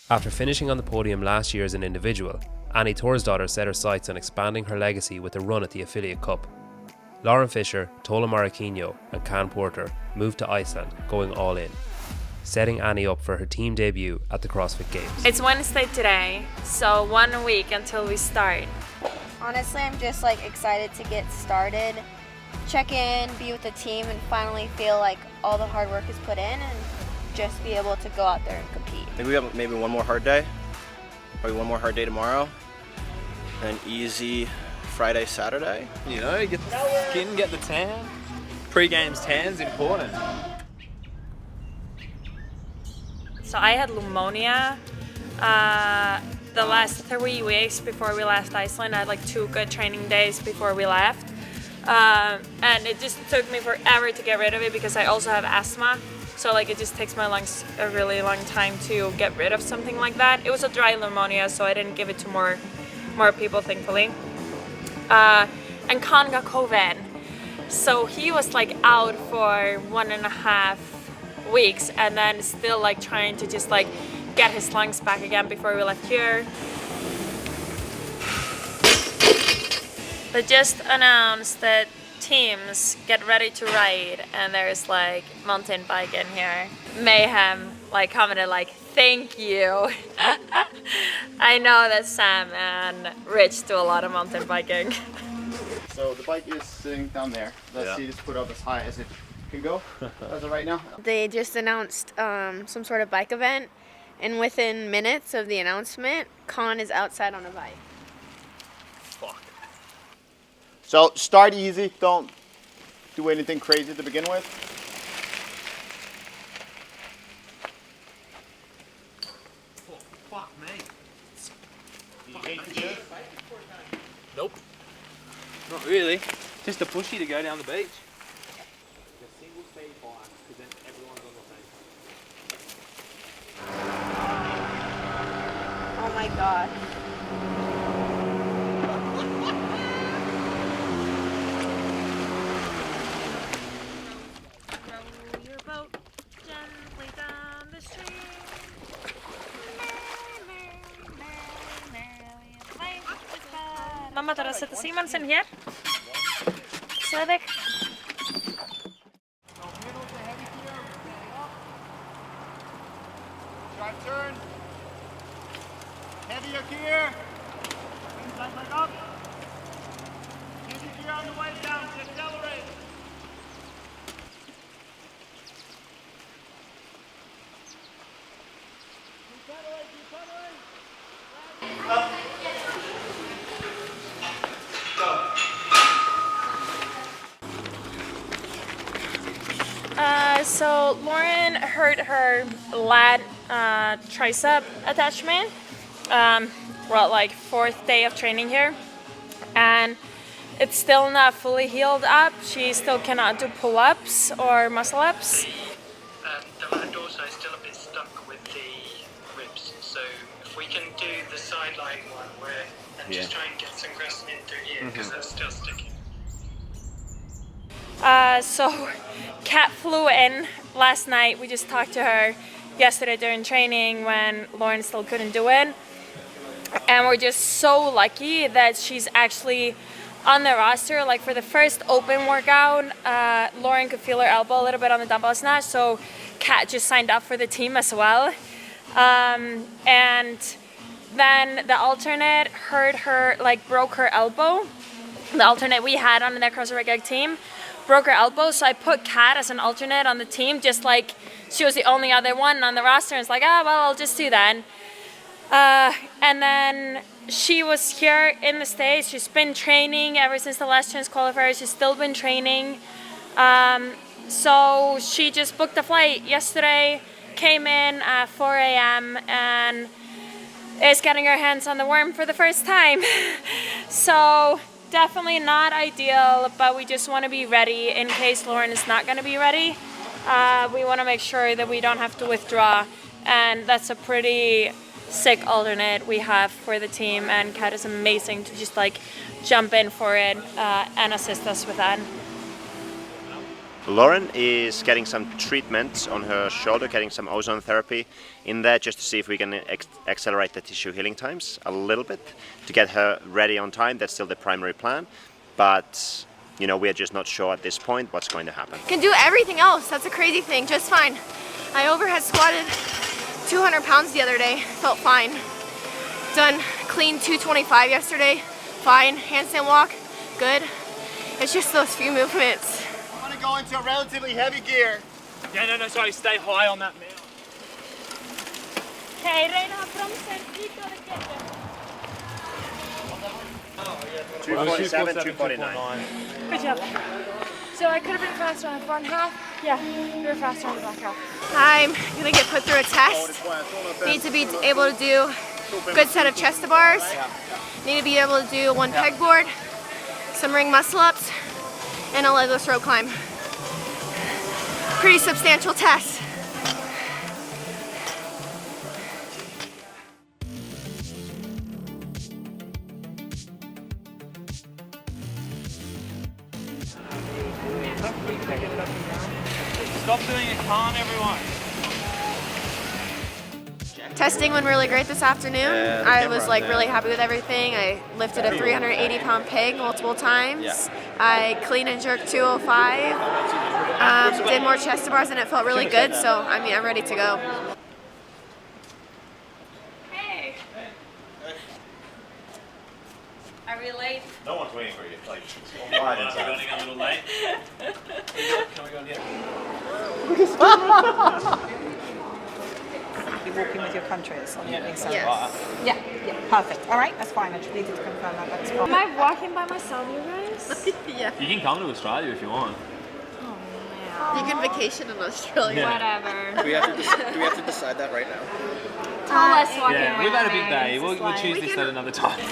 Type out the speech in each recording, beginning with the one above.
After finishing on the podium last year as an individual, Annie Thorsdottir set her sights on expanding her legacy with a run at the Affiliate Cup. Lauren Fisher, Tola Maraquinho and Can Porter moved to Iceland, going all in, setting Annie up for her team debut at the CrossFit Games. It's Wednesday today, so 1 week until we start. Honestly, I'm just excited to get started, check in, be with the team, and finally feel like all the hard work is put in and just be able to go out there and compete. I think we have maybe one more hard day, probably one more hard day tomorrow, and easy Friday, Saturday. You know, get the skin, get the tan. Pre-game's tan's important. So I had pneumonia the last 3 weeks before we left Iceland. I had 2 good training days before we left. And it just took me forever to get rid of it because I also have asthma. So it just takes my lungs a really long time to get rid of something like that. It was a dry pneumonia, so I didn't give it to more people, thankfully. And Khan got COVID. So he was out for 1.5 weeks and then still trying to just get his lungs back again before we left here. They just announced that teams get ready to ride and there's mountain bike in here. Mayhem commented thank you. I know that Sam and Rich do a lot of mountain biking. So the bike is sitting down there. Let's see this put up as high as it can go as of right now. They just announced some sort of bike event, and within minutes of the announcement, Khan is outside on a bike. Fuck. So start easy. Don't do anything crazy to begin with. Oh, fuck me. You hate to do it? Nope. Not really. Just a pushy to go down the beach. A single speed bike, because then everyone's on the same. Oh my god. Row your boat gently down the stream. Mamma tar að setja símann sinn hér. Sæði þig. Drive turn. Heavier gear. Inside leg up. Heavy gear on the way down. Accelerate. So Lauren hurt her lat tricep attachment. We're at 4th day of training here, and it's still not fully healed up. She still cannot do pull-ups or muscle-ups. The lat also is still a bit stuck with the ribs, so if we can do the sideline one and just try and get some pressing in through here because that's still sticking. So Kat flew in last night. We just talked to her yesterday during training when Lauren still couldn't do it. And we're just so lucky that she's actually on the roster. For the first open workout, Lauren could feel her elbow a little bit on the dumbbell snatch, so Kat just signed up for the team as well. And then the alternate hurt her, broke her elbow. The alternate we had on the CrossFit Reykjavik team broke her elbow, so I put Kat as an alternate on the team, just she was the only other one on the roster, and it's well, I'll just do that. And then she was here in the States. She's been training ever since the last chance qualifier. She's still been training. So she just booked a flight yesterday, came in at 4 a.m. and is getting her hands on the worm for the first time. So definitely not ideal, but we just want to be ready in case Lauren is not going to be ready. We want to make sure that we don't have to withdraw, and that's a pretty sick alternate we have for the team, and Kat is amazing to just jump in for it and assist us with that. Lauren is getting some treatment on her shoulder, getting some ozone therapy in there just to see if we can accelerate the tissue healing times a little bit to get her ready on time. That's still the primary plan, but you know, we are just not sure at this point what's going to happen. Can do everything else. That's a crazy thing, just fine. I overhead squatted 200 pounds the other day, felt fine. Done clean 225 yesterday, fine. Handstand walk, good. It's just those few movements. I'm gonna go into a relatively heavy gear. Yeah, no, sorry, stay high on that mount. Okay, Reina, from Santito de Quete. 247, 249. Good job. So I could have been faster on the front half. Yeah, you were faster on the back half. I'm gonna get put through a test. Need to be able to do a good set of chest to bars. Need to be able to do one pegboard, some ring muscle ups, and a legless rope climb. Pretty substantial test. Stop doing it, calm everyone. Testing went really great this afternoon. I was like really happy with everything. I lifted a 380-pound peg multiple times. I clean and jerked 205. Did more chest to bars and it felt really good. So I mean, I'm ready to go. Hey. Are we late? No one's waiting for you. Like, Running a little late. Can we go in here? You're walking with your countries on the opening ceremony. Yes. Yeah, perfect. All right, that's fine. I just needed to confirm that. That's fine. Am I walking by myself, you guys? Yeah. You can come to Australia if you want. You can vacation in Australia. Whatever. Do we have to decide that right now? Let's walk Yeah, around we've had a big there. day. We'll choose this at another time. Good?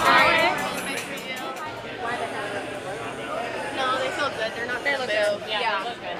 Hi. No, they feel good. They're not They look big. good. Yeah, they look good.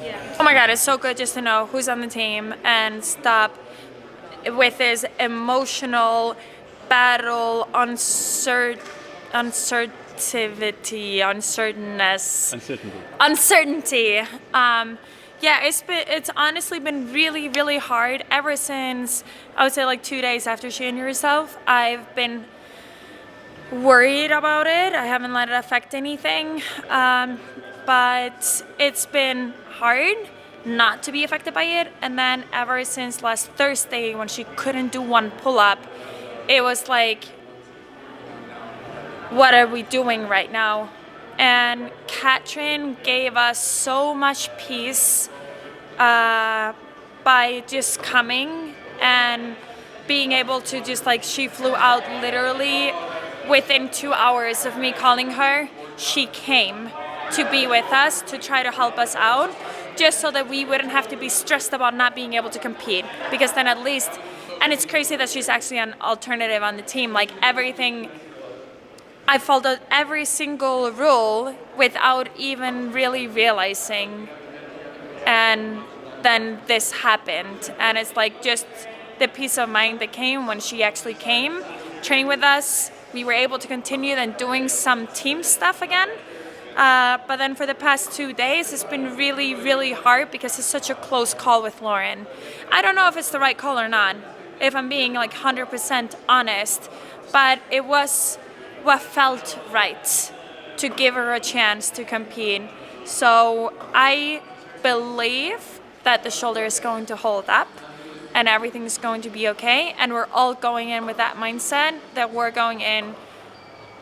Yeah. Oh my god, it's so good just to know who's on the team and stop with this emotional battle, uncertainty. Yeah, it's honestly been really, really hard ever since, I would say like 2 days after she injured herself. I've been worried about it. I haven't let it affect anything, but it's been hard not to be affected by it. And then ever since last Thursday when she couldn't do one pull-up, it was like, what are we doing right now? And Katrin gave us so much peace by just coming and being able to just like, she flew out literally within 2 hours of me calling her. She came to be with us, to try to help us out, just so that we wouldn't have to be stressed about not being able to compete. Because then at least, and it's crazy that she's actually an alternative on the team, like everything, I followed every single rule without even really realizing, and then this happened. And it's like just the peace of mind that came when she actually came, trained with us. We were able to continue then doing some team stuff again. But then for the past 2 days, it's been really, really hard because it's such a close call with Lauren. I don't know if it's the right call or not, if I'm being like 100% honest, but it was what felt right to give her a chance to compete. So I believe that the shoulder is going to hold up and everything is going to be okay. And we're all going in with that mindset that we're going in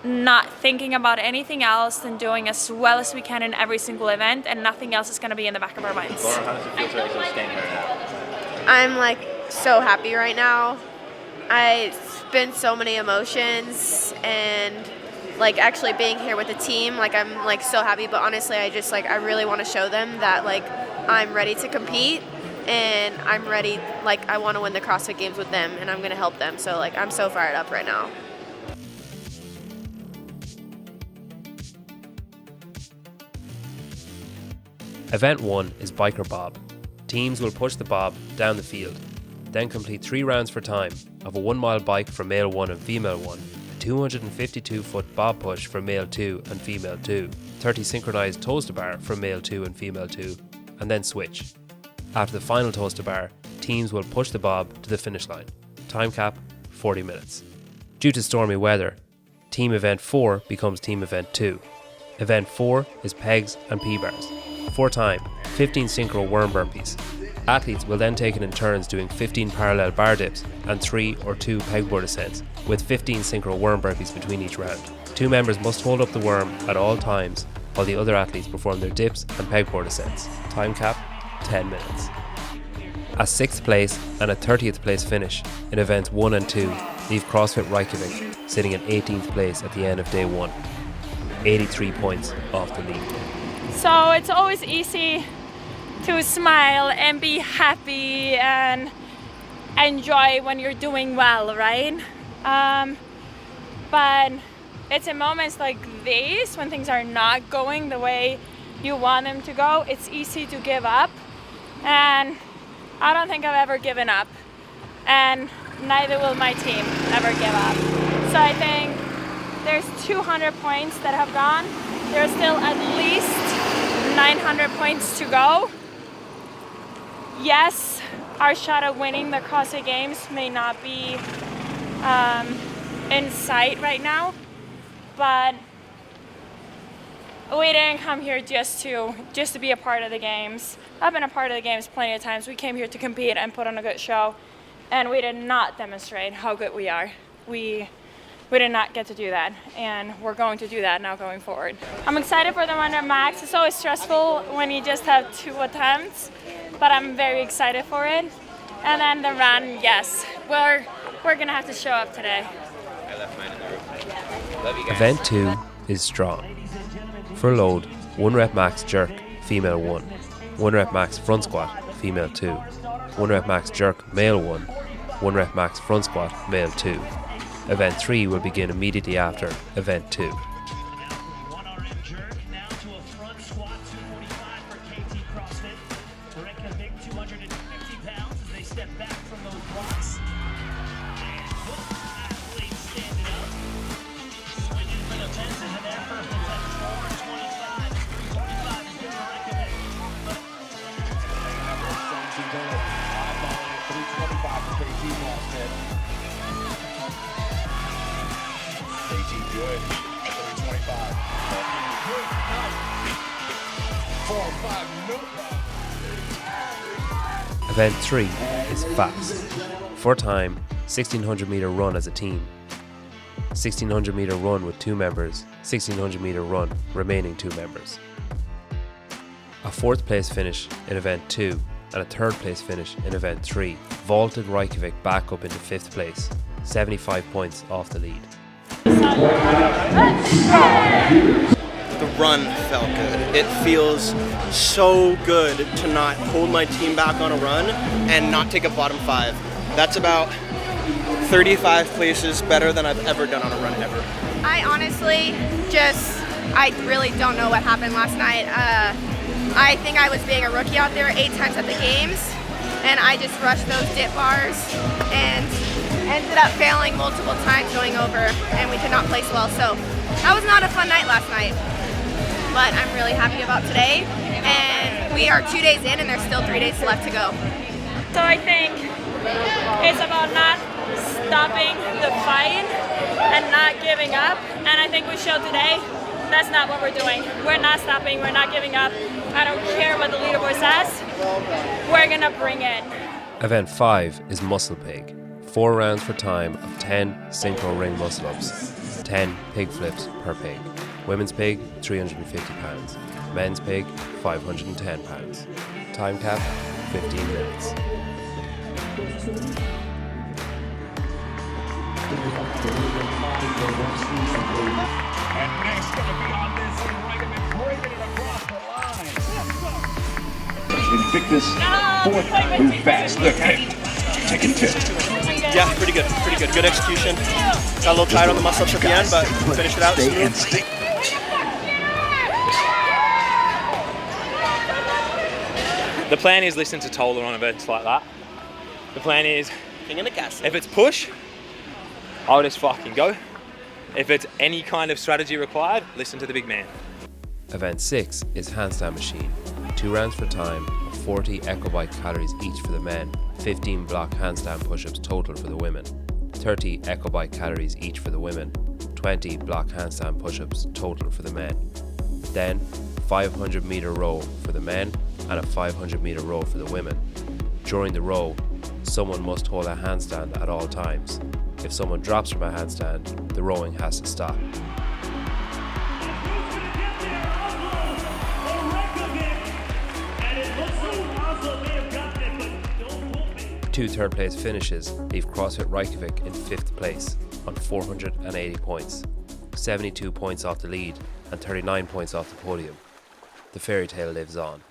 not thinking about anything else than doing as well as we can in every single event, and nothing else is going to be in the back of our minds. Laura, how does it feel to actually stand here now? I'm like so happy right now. It's been so many emotions, and like actually being here with the team, like I'm like so happy, but honestly I just like I really want to show them that like I'm ready to compete and I'm ready, like I want to win the CrossFit Games with them and I'm going to help them. So like I'm so fired up right now. Event 1 is Biker Bob. Teams will push the bob down the field, then complete 3 rounds for time of a 1 mile bike for male 1 and female 1, a 252-foot bob push for male 2 and female 2, 30 synchronized toes to bar for male 2 and female 2, and then switch. After the final toes to bar, teams will push the bob to the finish line. Time cap, 40 minutes. Due to stormy weather, Team Event 4 becomes Team Event 2. Event 4 is pegs and P-bars. For time, 15 synchro worm burpees. Athletes will then take it in turns doing 15 parallel bar dips and 3 or 2 pegboard ascents, with 15 synchro worm burpees between each round. 2 members must hold up the worm at all times while the other athletes perform their dips and pegboard ascents. Time cap, 10 minutes. A 6th place and a 30th place finish in events 1 and 2 leave CrossFit Reykjavik sitting in 18th place at the end of day 1, 83 points off the lead. So it's always easy to smile and be happy and enjoy when you're doing well, right? But it's in moments like these, when things are not going the way you want them to go, it's easy to give up. And I don't think I've ever given up. And neither will my team ever give up. So I think there's 200 points that have gone. There's still at least 900 points to go. Yes, our shot at winning the CrossFit Games may not be in sight right now, but we didn't come here just to be a part of the games. I've been a part of the games plenty of times. We came here to compete and put on a good show, and we did not demonstrate how good we are. We did not get to do that, and we're going to do that now going forward. I'm excited for the run at max. It's always stressful when you just have 2 attempts, but I'm very excited for it. And then the run, yes, we're gonna have to show up today. Event 2 is strong. For load, 1 rep max jerk, female 1, 1 rep max front squat, female 2, 1 rep max jerk, male 1, 1 rep max front squat, male 2. Event 3 will begin immediately after Event 2. 1 RM jerk, now to a front squat, 245 for KT CrossFit. Reykjavik, 250 pounds as they step back from those blocks. And both athletes standing up. Swinging for the fences in their first attempt. 425, 325 is good for Reykjavik. 325 for KT CrossFit. KT good. 325. 4, 5, no problem. Event 3 is fast. For time, 1600 meter run as a team. 1600 meter run with 2 members, 1600 meter run remaining 2 members. A 4th place finish in Event 2 and a 3rd place finish in Event 3 vaulted Reykjavik back up into 5th place, 75 points off the lead. The run felt good. It feels so good to not hold my team back on a run and not take a bottom 5. That's about 35 places better than I've ever done on a run ever. I honestly I really don't know what happened last night. I think I was being a rookie out there 8 times at the games, and I just rushed those dip bars and ended up failing multiple times going over, and we could not place well. So that was not a fun night last night, but I'm really happy about today. And we are 2 days in, and there's still 3 days left to go. So I think it's about not stopping the fight and not giving up. And I think we showed today that's not what we're doing. We're not stopping, we're not giving up. I don't care what the leaderboard says. We're gonna bring it. Event 5 is muscle pig. 4 rounds for time of 10 synchro ring muscle ups, 10 pig flips per pig. Women's pig, 350 pounds. Men's pig, 510 pounds. Time cap, 15 minutes. And next gonna be on this Reykjavik, bringing it across the line. Invictus, 4th, move fast. Look at it. Taking 5th. Yeah, pretty good. Good execution. Got a little tired on the muscle ups at the end, but finished it out smooth. The plan is listen to Tola on events like that. The plan is, King in the castle. if it's push, I'll just fucking go. if it's any kind of strategy required, listen to the big man. Event 6 is Handstand Machine. 2 rounds for time, 40 echo bike calories each for the men, 15 block handstand push-ups total for the women, 30 echo bike calories each for the women, 20 block handstand push-ups total for the men. Then 500 meter row for the men and a 500 meter row for the women. During the row, someone must hold a handstand at all times. If someone drops from a handstand, the rowing has to stop. Two third-place finishes leave CrossFit Reykjavik in 5th place on 480 points, 72 points off the lead and 39 points off the podium. The fairy tale lives on.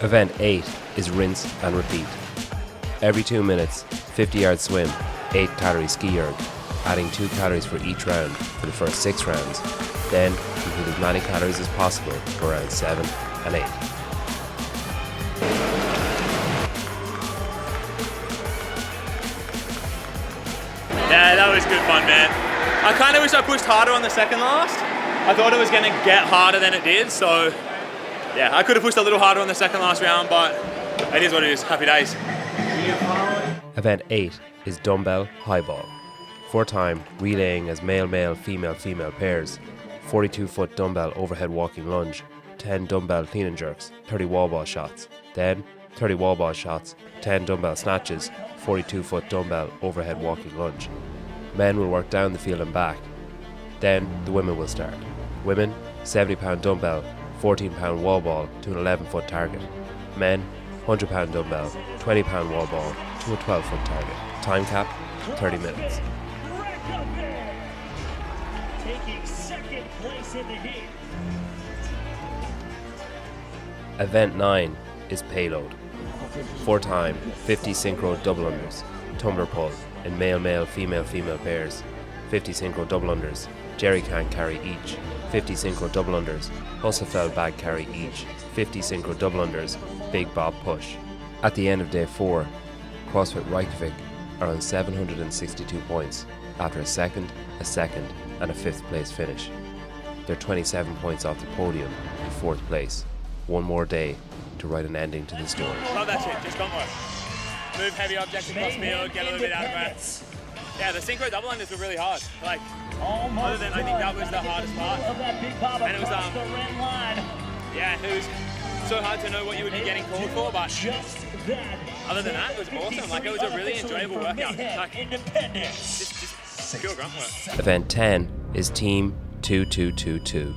Event 8 is rinse and repeat. Every 2 minutes, 50-yard swim, 8 calorie ski erg, adding 2 calories for each round for the first 6 rounds. Then complete as many calories as possible for rounds 7 and 8. Yeah, that was good fun, man. I kind of wish I pushed harder on the second last. I thought it was going to get harder than it did, so yeah, I could have pushed a little harder on the second last round, but it is what it is. Happy days. Event 8 is dumbbell high ball. 4 time relaying as male-male, female-female pairs, 42-foot dumbbell overhead walking lunge, 10 dumbbell clean and jerks, 30 wall ball shots, then 30 wall ball shots, 10 dumbbell snatches, 42-foot dumbbell overhead walking lunge. Men will work down the field and back. Then the women will start. Women, 70-pound dumbbell, 14-pound wall ball to an 11-foot target. Men, 100-pound dumbbell, 20-pound wall ball to a 12-foot target. Time cap, 30 minutes. Taking second place in the heat. Event 9 is Payload. 4 time, 50 synchro double unders, tumbler pull in male-male, female-female pairs, 50 synchro double unders, jerry can carry each, 50 synchro double unders, Husafell bag carry each, 50 synchro double unders, big bob push. At the end of day 4, CrossFit Reykjavik are on 762 points after a second, and a 5th place finish. They're 27 points off the podium in 4th place. One more day to write an ending to the story. Love that shit, just got more. Move heavy objects across field, get a little bit out of breath. Yeah, the synchro double unders were really hard. Like, other than I think that was the hardest part. And it was yeah, it was so hard to know what you would be getting called for, but other than that, it was awesome. Like, it was a really enjoyable workout. Like, just pure grunt work. Event 10 is Team 2222.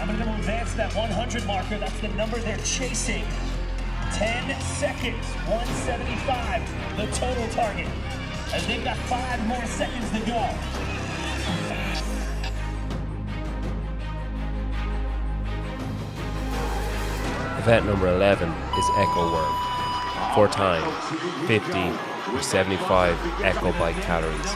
I'm going to advance that 100 marker. That's the number they're chasing. 10 seconds, 175, the total target. And they've got 5 more seconds to go. Event number 11 is Echo Worm. 4 time, 50 or 75 Echo bike calories,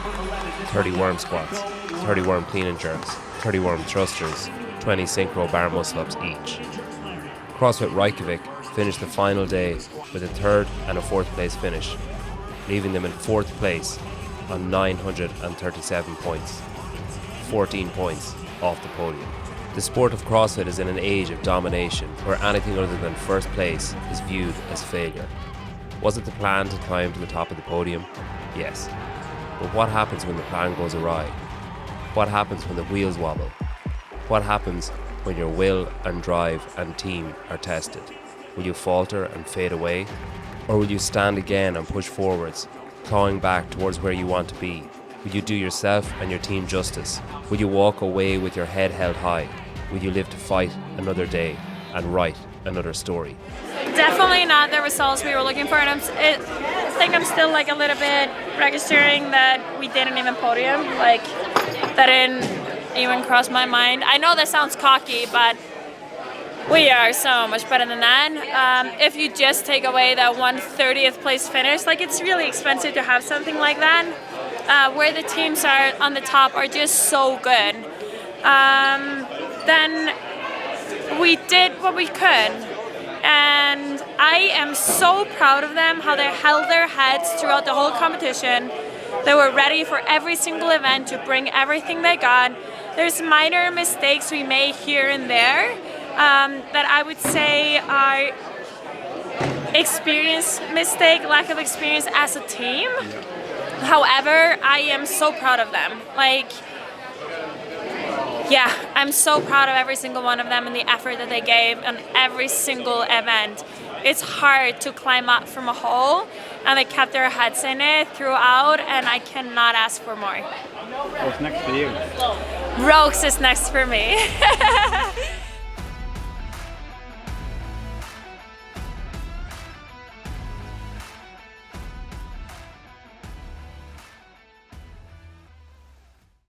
30 worm squats, 30 worm clean and jerks, 30 worm thrusters, 20 synchro bar muscle ups each. CrossFit Reykjavik finished the final day with a 3rd and a 4th place finish, leaving them in 4th place on 937 points, 14 points off the podium. The sport of CrossFit is in an age of domination where anything other than first place is viewed as failure. Was it the plan to climb to the top of the podium? Yes. But what happens when the plan goes awry? What happens when the wheels wobble? What happens when your will and drive and team are tested? Will you falter and fade away? Or will you stand again and push forwards, clawing back towards where you want to be? Will you do yourself and your team justice? Will you walk away with your head held high? Will you live to fight another day and write another story? Definitely not the results we were looking for, and I think I'm still like a little bit registering that we didn't even podium. Like, that didn't even cross my mind. I know that sounds cocky, but we are so much better than that. If you just take away that 130th place finish, like, it's really expensive to have something like that. Where the teams are on the top are just so good. then we did what we could. And I am so proud of them, how they held their heads throughout the whole competition. They were ready for every single event to bring everything they got. There's minor mistakes we made here and there that I would say are experience mistake, lack of experience as a team. However, I am so proud of them. Like, yeah, I'm so proud of every single one of them and the effort that they gave on every single event. It's hard to climb up from a hole, and they kept their heads in it throughout, and I cannot ask for more. What's next for you? Ropes is next for me.